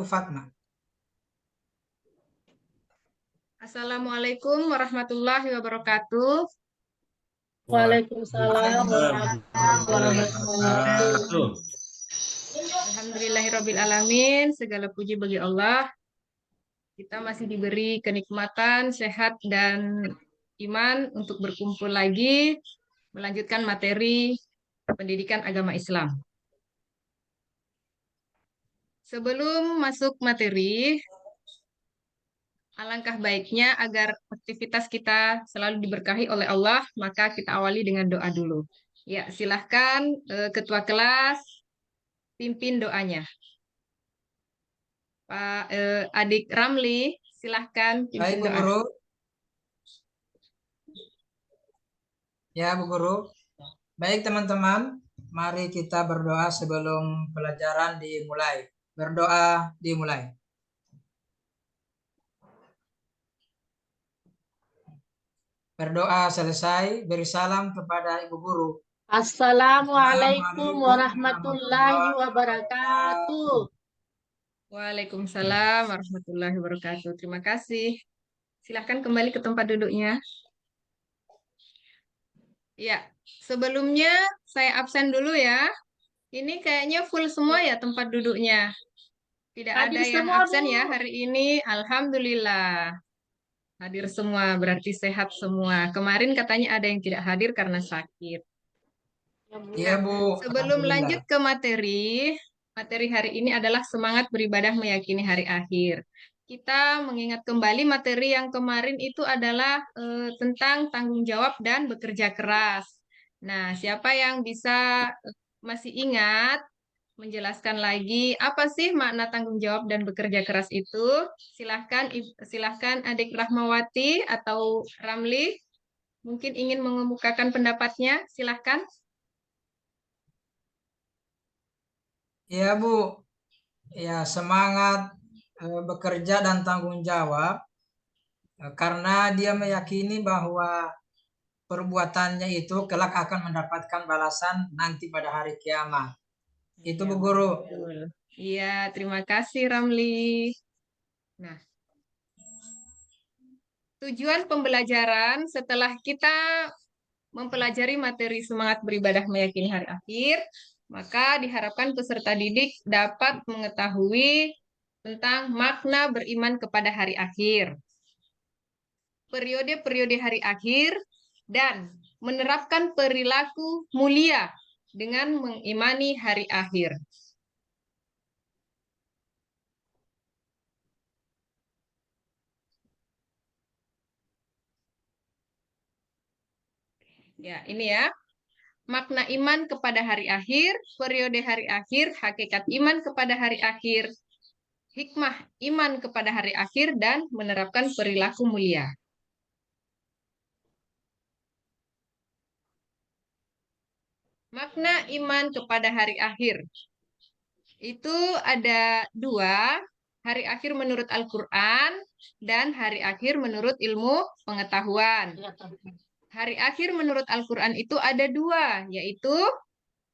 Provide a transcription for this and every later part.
Fatma. Assalamualaikum warahmatullahi wabarakatuh. Waalaikumsalam warahmatullahi wabarakatuh. Alhamdulillahirabbil alamin. Segala puji bagi Allah. Kita masih diberi kenikmatan, sehat dan iman untuk berkumpul lagi melanjutkan materi pendidikan agama Islam. Sebelum masuk materi, alangkah baiknya agar aktivitas kita selalu diberkahi oleh Allah, maka kita awali dengan doa dulu. Ya, silahkan Ketua kelas pimpin doanya. Pak Adik Ramli, silahkan Baik, pimpin Bu doa. Guru. Ya, Bu Guru. Baik, teman-teman. Mari kita berdoa sebelum pelajaran dimulai. Berdoa dimulai. Berdoa selesai, beri salam kepada Ibu Guru. Assalamualaikum warahmatullahi wabarakatuh. Waalaikumsalam warahmatullahi wabarakatuh. Terima kasih. Silahkan kembali ke tempat duduknya. Ya, sebelumnya saya absen dulu ya. Ini kayaknya full semua ya tempat duduknya. Tidak ada Hadir yang semua, absen Bu. ya hari ini. Alhamdulillah. Hadir semua, berarti sehat semua. Kemarin katanya ada yang tidak hadir karena sakit. Iya, Bu. Sebelum Alhamdulillah. lanjut ke materi hari ini adalah semangat beribadah meyakini hari akhir. Kita mengingat kembali materi yang kemarin itu adalah tentang tanggung jawab dan bekerja keras. Nah, siapa yang bisa masih ingat menjelaskan lagi apa sih makna tanggung jawab dan bekerja keras itu? Silahkan Adik Rahmawati atau Ramli mungkin ingin mengemukakan pendapatnya. Silahkan. Iya, Bu. Ya, semangat bekerja dan tanggung jawab karena dia meyakini bahwa perbuatannya itu kelak akan mendapatkan balasan nanti pada hari kiamat. Itu, Ya, Bu Guru. betul. Iya, terima kasih Ramli. Nah, tujuan pembelajaran setelah kita mempelajari materi semangat beribadah meyakini hari akhir, maka diharapkan peserta didik dapat mengetahui tentang makna beriman kepada hari akhir, periode-periode hari akhir, dan menerapkan perilaku mulia dengan mengimani hari akhir. Ya, ini ya. Makna iman kepada hari akhir, periode hari akhir, hakikat iman kepada hari akhir, hikmah iman kepada hari akhir, dan menerapkan perilaku mulia. Makna iman kepada hari akhir. Itu ada dua, hari akhir menurut Al-Quran dan hari akhir menurut ilmu pengetahuan. Hari akhir menurut Al-Quran itu ada dua, yaitu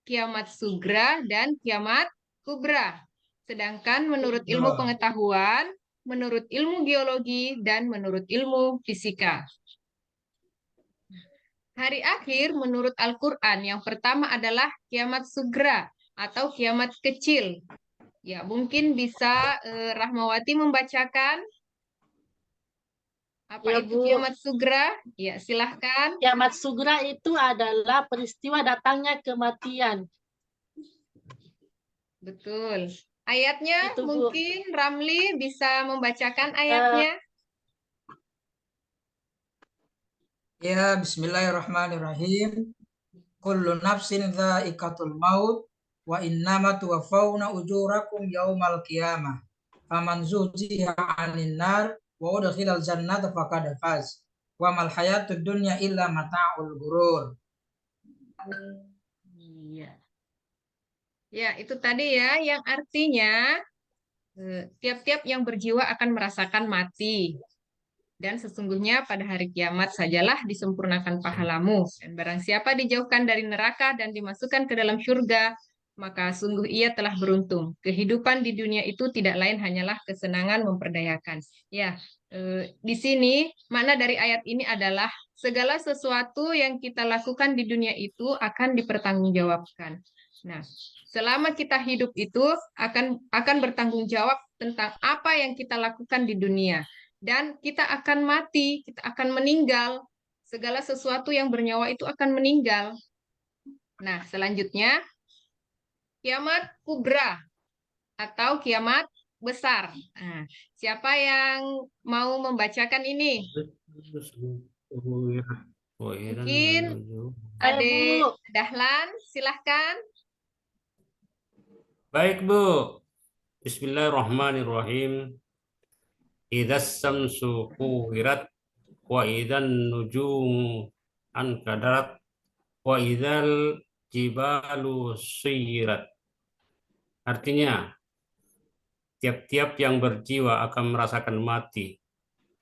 kiamat sugra dan kiamat kubra. Sedangkan menurut ilmu pengetahuan, menurut ilmu geologi, dan menurut ilmu fisika. Hari akhir menurut Al-Quran yang pertama adalah kiamat sugra atau kiamat kecil. Ya, mungkin bisa Rahmawati membacakan apa Ya, itu Bu. kiamat sugra? Ya, silahkan. Kiamat sugra itu adalah peristiwa datangnya kematian. Betul. Ayatnya Itu, Bu. mungkin Ramli bisa membacakan ayatnya. Ya, bismillahirrahmanirrahim. Kullu nafsin dha'iqatul maut wa innama tuwaffawna ujurakum yaumal qiyamah. Faman zuhziha 'anil nar wa udkhilal jannata faqad faz. Wa mal hayatud dunya illa mata'ul ghurur. Iya. Ya, itu tadi ya yang artinya tiap-tiap yang berjiwa akan merasakan mati. Dan sesungguhnya pada hari kiamat sajalah disempurnakan pahalamu. Dan barang siapa dijauhkan dari neraka dan dimasukkan ke dalam surga, maka sungguh ia telah beruntung. Kehidupan di dunia itu tidak lain hanyalah kesenangan memperdayakan. Ya, di sini makna dari ayat ini adalah segala sesuatu yang kita lakukan di dunia itu akan dipertanggungjawabkan. Nah, selama kita hidup itu akan bertanggung jawab tentang apa yang kita lakukan di dunia, dan kita akan mati, kita akan meninggal. Segala sesuatu yang bernyawa itu akan meninggal. Nah, selanjutnya kiamat kubra atau kiamat besar. Nah, siapa yang mau membacakan ini? Mungkin Ayo, Bu. Adik Dahlan, silahkan. Baik, Bu. Bismillahirrahmanirrahim. Idzas samsu kuwirat wa idzan nujumu ankadarat wa idzal jibalu suyirat. Artinya, tiap-tiap yang berjiwa akan merasakan mati.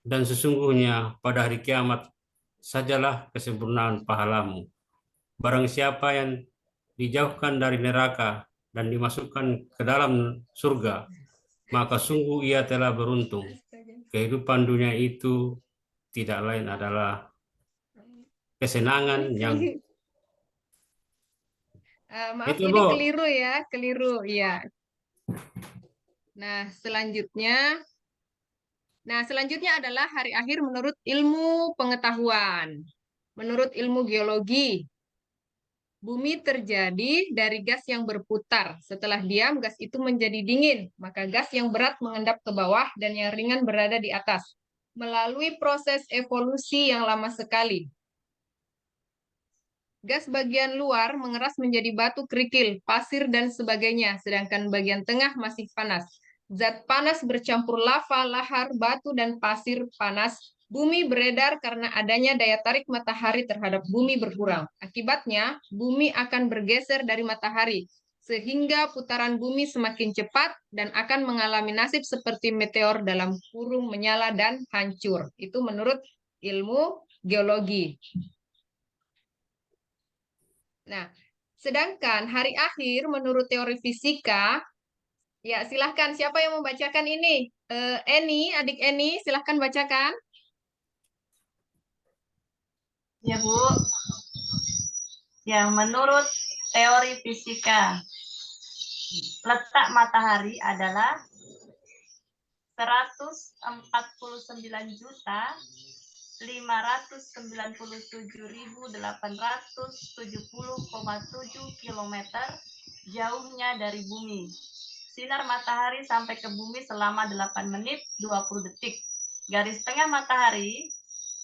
Dan sesungguhnya pada hari kiamat sajalah kesempurnaan pahalamu. Barang siapa yang dijauhkan dari neraka dan dimasukkan ke dalam surga, maka sungguh ia telah beruntung. Kehidupan dunia itu tidak lain adalah kesenangan yang Maaf, itu, ini Bu. keliru ya, keliru. Iya. Nah, selanjutnya adalah hari akhir menurut ilmu pengetahuan. Menurut ilmu geologi, bumi terjadi dari gas yang berputar. Setelah diam, gas itu menjadi dingin. Maka gas yang berat mengendap ke bawah dan yang ringan berada di atas. Melalui proses evolusi yang lama sekali. Gas bagian luar mengeras menjadi batu kerikil, pasir, dan sebagainya. Sedangkan bagian tengah masih panas. Zat panas bercampur lava, lahar, batu, dan pasir panas. Bumi beredar karena adanya daya tarik matahari terhadap bumi berkurang. Akibatnya, bumi akan bergeser dari matahari, sehingga putaran bumi semakin cepat dan akan mengalami nasib seperti meteor dalam kurung menyala dan hancur. Itu menurut ilmu geologi. Nah, sedangkan hari akhir menurut teori fisika, ya silahkan siapa yang membacakan ini? Eni, adik Eni, silahkan bacakan. Ya, Bu. Yang menurut teori fisika, letak matahari adalah 149.597.870,7 km jauhnya dari bumi. Sinar matahari sampai ke bumi selama 8 menit 20 detik. Garis tengah matahari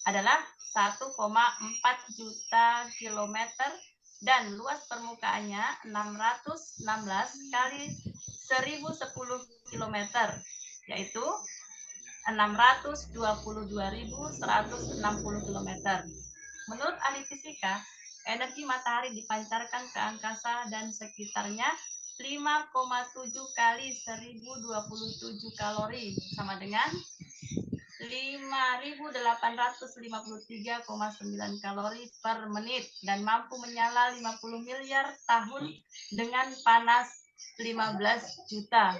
adalah 1,4 juta kilometer dan luas permukaannya 616 kali 1010 kilometer, yaitu 622.160 kilometer. Menurut ahli fisika, energi matahari dipancarkan ke angkasa dan sekitarnya 5,7 kali 1027 kalori, sama dengan 5.853,9 kalori per menit dan mampu menyala 50 miliar tahun dengan panas 15 juta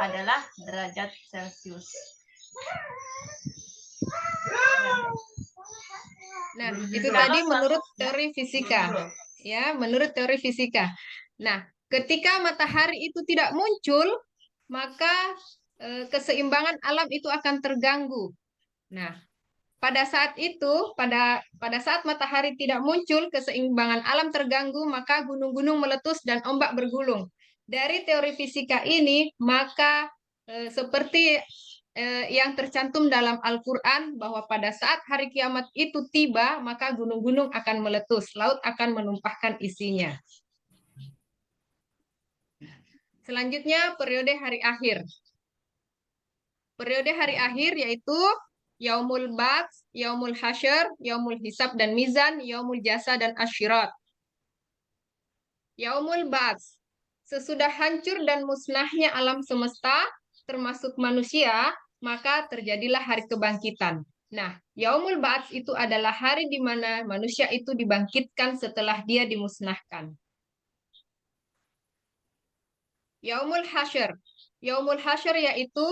adalah derajat Celcius. Nah, itu tadi menurut teori fisika. Ya, menurut teori fisika. Nah, ketika matahari itu tidak muncul, maka keseimbangan alam itu akan terganggu. Nah, pada saat itu, pada saat matahari tidak muncul, keseimbangan alam terganggu, maka gunung-gunung meletus dan ombak bergulung. Dari teori fisika ini, maka seperti yang tercantum dalam Al-Quran, bahwa pada saat hari kiamat itu tiba, maka gunung-gunung akan meletus, laut akan menumpahkan isinya. Selanjutnya, periode hari akhir. Periode hari akhir yaitu Yaumul Ba'ts, Yaumul Hasyr, Yaumul Hisab dan Mizan, Yaumul Jasa dan Asyirat. Yaumul Ba'ts, sesudah hancur dan musnahnya alam semesta, termasuk manusia, maka terjadilah hari kebangkitan. Nah, Yaumul Ba'ts itu adalah hari di mana manusia itu dibangkitkan setelah dia dimusnahkan. Yaumul Hasyr. Yaumul Hasyr yaitu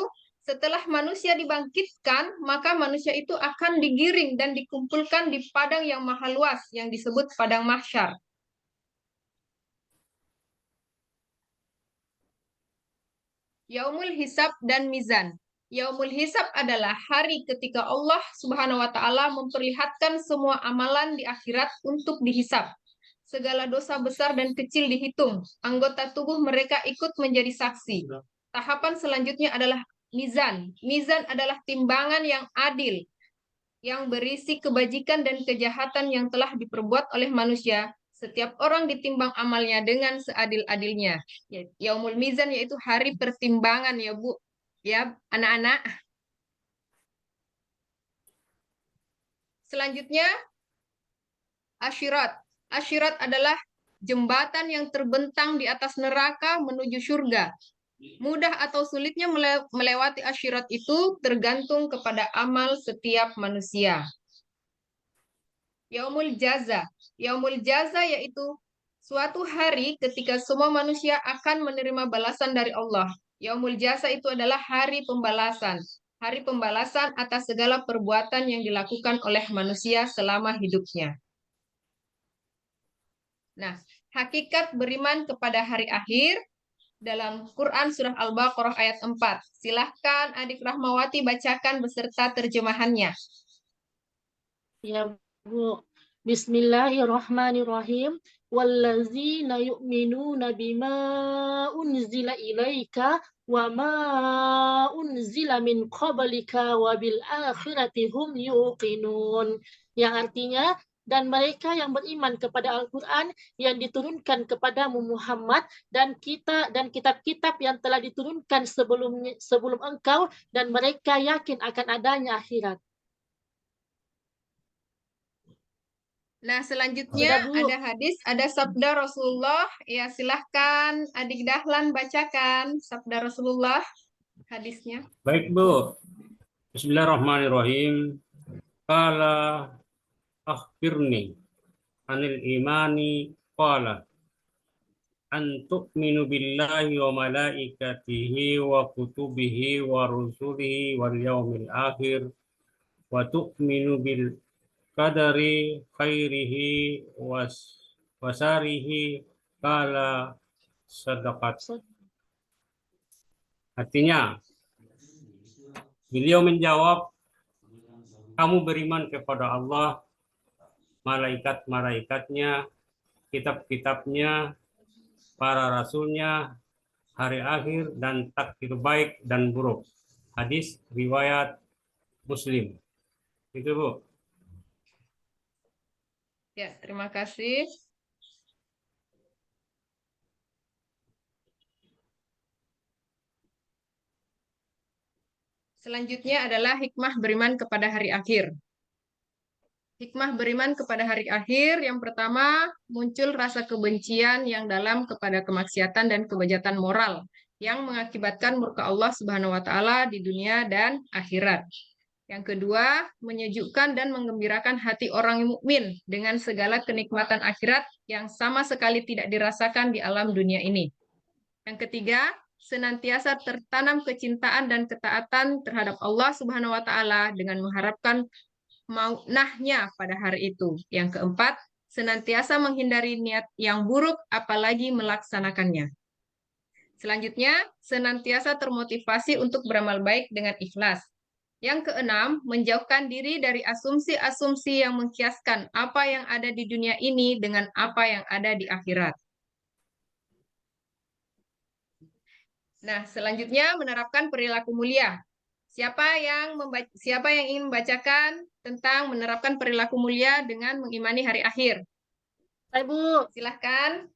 setelah manusia dibangkitkan, maka manusia itu akan digiring dan dikumpulkan di padang yang maha luas yang disebut padang mahsyar. Yaumul Hisab dan Mizan. Yaumul Hisab adalah hari ketika Allah Subhanahu wa taala memperlihatkan semua amalan di akhirat untuk dihisab. Segala dosa besar dan kecil dihitung. Anggota tubuh mereka ikut menjadi saksi. Tahapan selanjutnya adalah mizan. Mizan adalah timbangan yang adil, yang berisi kebajikan dan kejahatan yang telah diperbuat oleh manusia. Setiap orang ditimbang amalnya dengan seadil-adilnya. Yaumul Mizan yaitu hari pertimbangan ya Bu. Ya, anak-anak. Selanjutnya, Asyirat. Asyirat adalah jembatan yang terbentang di atas neraka menuju surga. Mudah atau sulitnya melewati asyirat itu tergantung kepada amal setiap manusia. Yaumul Jaza. Yaumul Jaza yaitu suatu hari ketika semua manusia akan menerima balasan dari Allah. Yaumul Jaza itu adalah hari pembalasan. Hari pembalasan atas segala perbuatan yang dilakukan oleh manusia selama hidupnya. Nah, hakikat beriman kepada hari akhir dalam Quran Surah Al-Baqarah ayat 4. Silahkan adik Rahmawati bacakan beserta terjemahannya. Ya, Bu. Bismillahirrahmanirrahim. Wallazina yu'minuna bima unzila ilaika wa ma unzila min qablika wa bil akhirati hum yuqinun. Yang artinya, dan mereka yang beriman kepada Al-Quran yang diturunkan kepadamu Muhammad dan kitab-kitab yang telah diturunkan sebelum engkau, dan mereka yakin akan adanya akhirat. Nah, selanjutnya Sudah, Bu. ada hadis, ada sabda Rasulullah. Ya, silahkan adik Dahlan bacakan sabda Rasulullah hadisnya. Baik Bu. Bismillahirrahmanirrahim. Qala akhbirni anil imani qala an tu'minu billahi wa malaikatihi wa kutubihi wa rusulihi wal yaumil akhir wa tu'minu bil qadari khairihi wasarihi qala sadaqat. Artinya, beliau menjawab, kamu beriman kepada Allah, malaikat-malaikatnya, kitab-kitabnya, para rasulnya, hari akhir, dan takdir baik dan buruk. Hadis riwayat Muslim. Itu Bu. Ya, terima kasih. Selanjutnya adalah hikmah beriman kepada hari akhir. Hikmah beriman kepada hari akhir, yang pertama, muncul rasa kebencian yang dalam kepada kemaksiatan dan kebejatan moral yang mengakibatkan murka Allah Subhanahu wa taala di dunia dan akhirat. Yang kedua, menyejukkan dan menggembirakan hati orang mukmin dengan segala kenikmatan akhirat yang sama sekali tidak dirasakan di alam dunia ini. Yang ketiga, senantiasa tertanam kecintaan dan ketaatan terhadap Allah Subhanahu wa taala dengan mengharapkan maunahnya pada hari itu. Yang keempat, senantiasa menghindari niat yang buruk apalagi melaksanakannya. Selanjutnya, senantiasa termotivasi untuk beramal baik dengan ikhlas. Yang keenam, menjauhkan diri dari asumsi-asumsi yang mengkiaskan apa yang ada di dunia ini dengan apa yang ada di akhirat. Nah, selanjutnya menerapkan perilaku mulia. Siapa yang ingin membacakan tentang menerapkan perilaku mulia dengan mengimani hari akhir? Hai, Bu. Silahkan.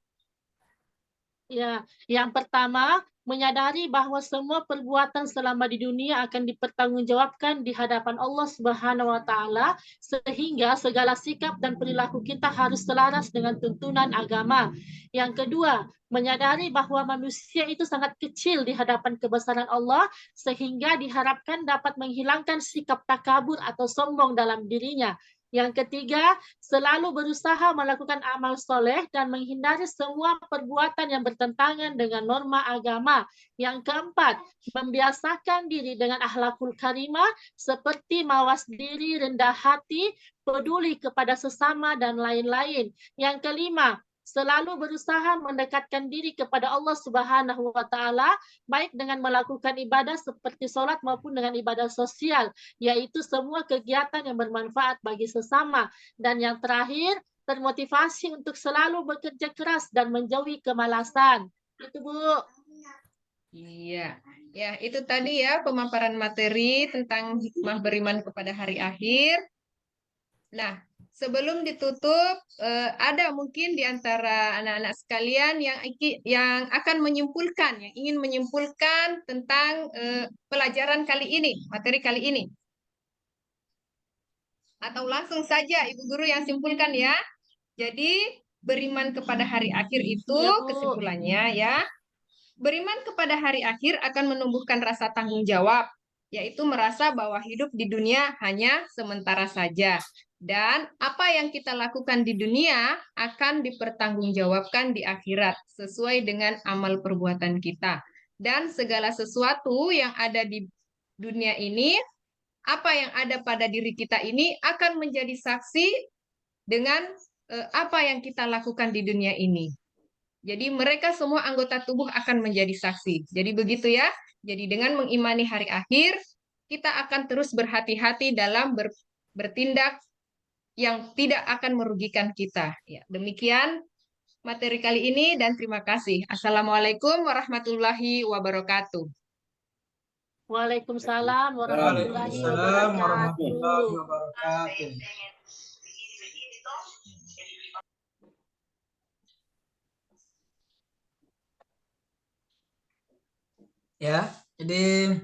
Ya, yang pertama, menyadari bahwa semua perbuatan selama di dunia akan dipertanggungjawabkan di hadapan Allah Subhanahu wa taala, sehingga segala sikap dan perilaku kita harus selaras dengan tuntunan agama. Yang kedua, menyadari bahwa manusia itu sangat kecil di hadapan kebesaran Allah, sehingga diharapkan dapat menghilangkan sikap takabur atau sombong dalam dirinya. Yang ketiga, selalu berusaha melakukan amal soleh dan menghindari semua perbuatan yang bertentangan dengan norma agama. Yang keempat, membiasakan diri dengan akhlakul karimah seperti mawas diri, rendah hati, peduli kepada sesama, dan lain-lain. Yang kelima, selalu berusaha mendekatkan diri kepada Allah Subhanahu wa Ta'ala, baik dengan melakukan ibadah seperti sholat maupun dengan ibadah sosial, yaitu semua kegiatan yang bermanfaat bagi sesama. Dan yang terakhir, termotivasi untuk selalu bekerja keras dan menjauhi kemalasan. Itu, Bu. Iya, ya itu tadi ya pemaparan materi tentang hikmah beriman kepada hari akhir. Nah, sebelum ditutup, ada mungkin di antara anak-anak sekalian yang akan menyimpulkan, yang ingin menyimpulkan tentang pelajaran kali ini, materi kali ini. Atau langsung saja Ibu Guru yang simpulkan ya. Jadi, beriman kepada hari akhir itu Ya, Bu. kesimpulannya ya. Beriman kepada hari akhir akan menumbuhkan rasa tanggung jawab, yaitu merasa bahwa hidup di dunia hanya sementara saja. Dan apa yang kita lakukan di dunia akan dipertanggungjawabkan di akhirat sesuai dengan amal perbuatan kita. Dan segala sesuatu yang ada di dunia ini, apa yang ada pada diri kita ini akan menjadi saksi dengan apa yang kita lakukan di dunia ini. Jadi mereka semua anggota tubuh akan menjadi saksi. Jadi begitu ya. Jadi dengan mengimani hari akhir, kita akan terus berhati-hati dalam bertindak yang tidak akan merugikan kita. Ya, demikian materi kali ini dan terima kasih. Assalamualaikum warahmatullahi wabarakatuh. Waalaikumsalam warahmatullahi Waalaikumsalam warahmatullahi wabarakatuh. wabarakatuh. Ya, jadi